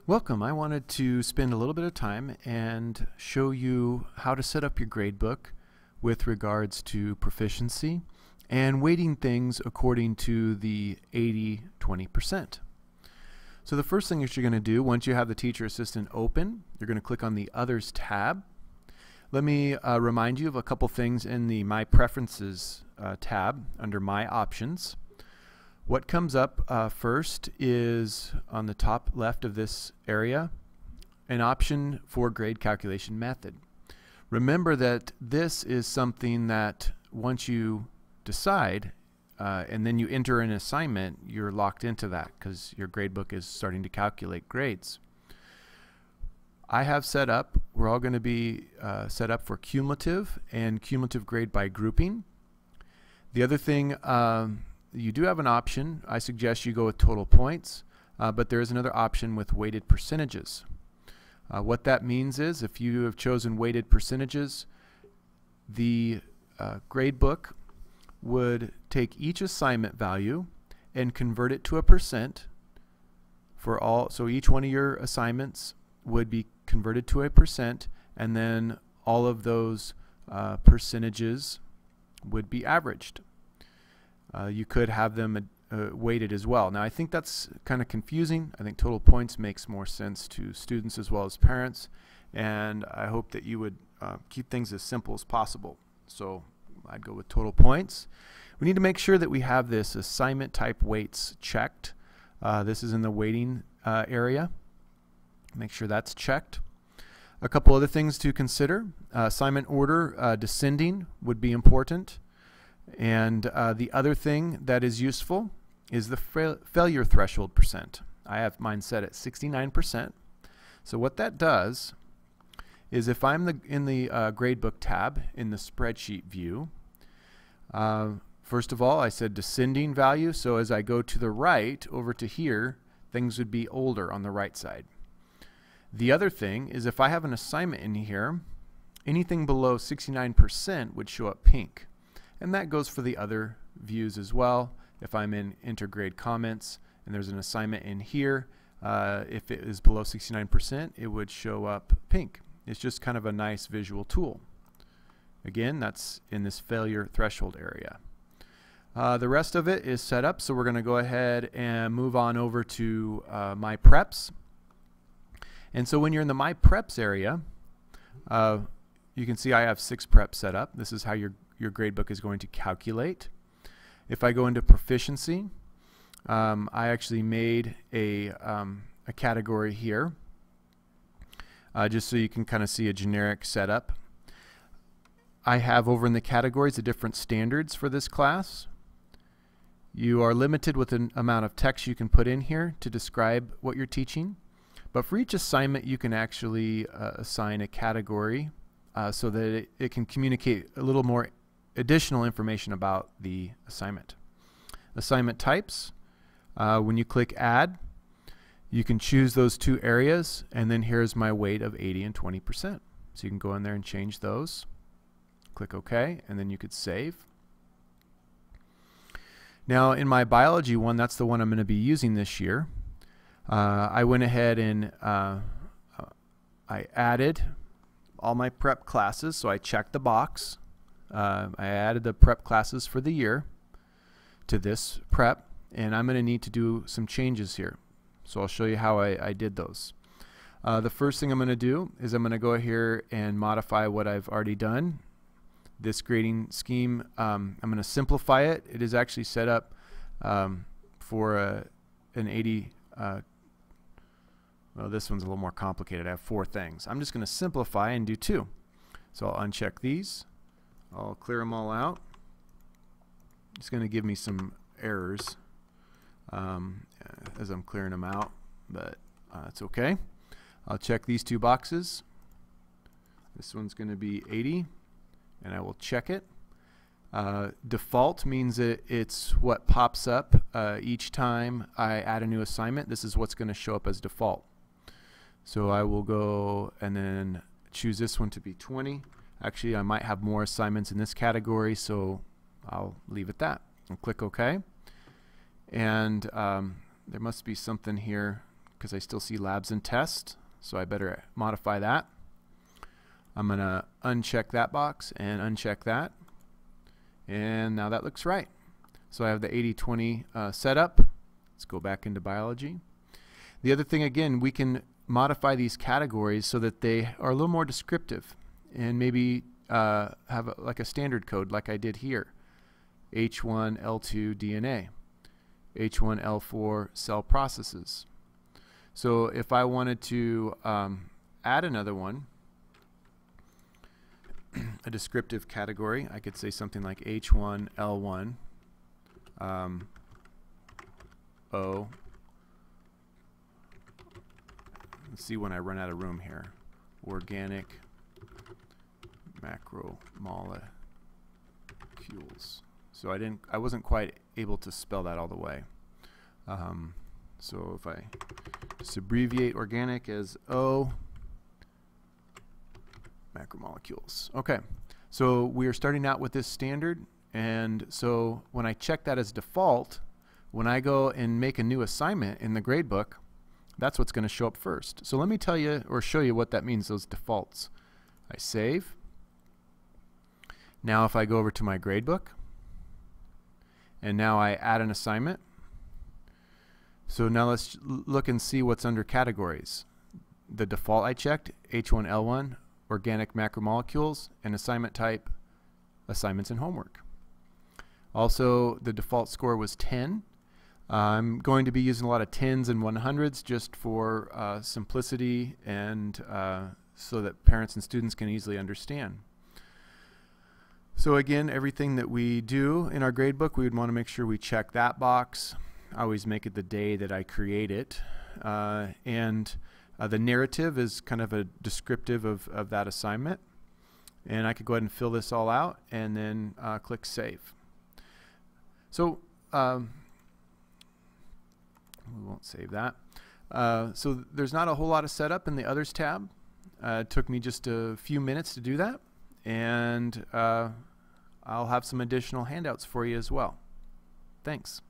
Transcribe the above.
Welcome. I wanted to spend a little bit of time and show you how to set up your gradebook with regards to proficiency and weighting things according to the 80-20%. So the first thing that you're going to do once you have the teacher assistant open, you're going to click on the Others tab. Let me remind you of a couple things in the My Preferences tab under My Options. What comes up first is on the top left of this area, an option for grade calculation method. Remember that this is something that once you decide and then you enter an assignment, you're locked into that because your gradebook is starting to calculate grades. I have set up, we're all going to be set up for cumulative and cumulative grade by grouping. The other thing, you do have an option. I suggest you go with total points, but there is another option with weighted percentages. What that means is if you have chosen weighted percentages, the gradebook would take each assignment value and convert it to a percent for all. So each one of your assignments would be converted to a percent, and then all of those percentages would be averaged. You could have them weighted as well. Now I think that's kind of confusing. I think total points makes more sense to students as well as parents, and I hope that you would keep things as simple as possible. So I'd go with total points. We need to make sure that we have this assignment type weights checked. This is in the weighting area. Make sure that's checked. A couple other things to consider. Assignment order descending would be important. And the other thing that is useful is the failure threshold percent. I have mine set at 69%. So what that does is if I'm in the gradebook tab in the spreadsheet view, first of all I said descending value, so as I go to the right over to here, things would be older on the right side. The other thing is if I have an assignment in here, anything below 69% would show up pink. And that goes for the other views as well. If I'm in intergrade comments and there's an assignment in here, if it is below 69%, it would show up pink. It's just kind of a nice visual tool. Again, that's in this failure threshold area. The rest of it is set up, so we're going to go ahead and move on over to My Preps. And so when you're in the My Preps area, you can see I have 6 preps set up. This is how your gradebook is going to calculate. If I go into Proficiency, I actually made a category here just so you can kind of see a generic setup. I have over in the categories the different standards for this class. You are limited with an amount of text you can put in here to describe what you're teaching, but for each assignment you can actually assign a category so that it can communicate a little more additional information about the assignment. Assignment types, when you click Add, you can choose those 2 areas, and then here's my weight of 80 and 20%. So you can go in there and change those. Click OK, and then you could save. Now in my biology one, that's the one I'm going to be using this year. I went ahead and I added all my prep classes, so I checked the box. I added the prep classes for the year to this prep, and I'm going to need to do some changes here. So I'll show you how I did those. The first thing I'm going to do is I'm going to go here and modify what I've already done. This grading scheme, I'm going to simplify it. It is actually set up for an 80. Well, this one's a little more complicated. I have 4 things. I'm just going to simplify and do 2. So I'll uncheck these. I'll clear them all out. It's going to give me some errors as I'm clearing them out, but it's okay. I'll check these 2 boxes. This one's going to be 80, and I will check it. Default means it's what pops up each time I add a new assignment. This is what's going to show up as default. So I will go and then choose this one to be 20. Actually, I might have more assignments in this category, so I'll leave it that. And click OK. And there must be something here because I still see labs and tests, so I better modify that. I'm going to uncheck that box and uncheck that, and now that looks right. So I have the 80-20 set up. Let's go back into biology. The other thing, again, we can modify these categories so that they are a little more descriptive, and maybe have like a standard code like I did here. H1L2 DNA, H1L4 cell processes. So if I wanted to add another one, a descriptive category, I could say something like H1L1 O. Let's see when I run out of room here. Organic macromolecules. So I wasn't quite able to spell that all the way. So if I just abbreviate organic as O, macromolecules. Okay, so we are starting out with this standard, and so when I check that as default, when I go and make a new assignment in the gradebook, that's what's going to show up first. So let me tell you or show you what that means, those defaults. I save. Now if I go over to my gradebook, and now I add an assignment. So now let's look and see what's under categories. The default I checked, H1L1, organic macromolecules, and assignment type, assignments and homework. Also, the default score was 10. I'm going to be using a lot of 10s and 100s just for simplicity and so that parents and students can easily understand. So again, everything that we do in our gradebook, we would want to make sure we check that box. I always make it the day that I create it. The narrative is kind of a descriptive of that assignment. And I could go ahead and fill this all out and then click Save. So we won't save that. So there's not a whole lot of setup in the Others tab. It took me just a few minutes to do that. And I'll have some additional handouts for you as well. Thanks.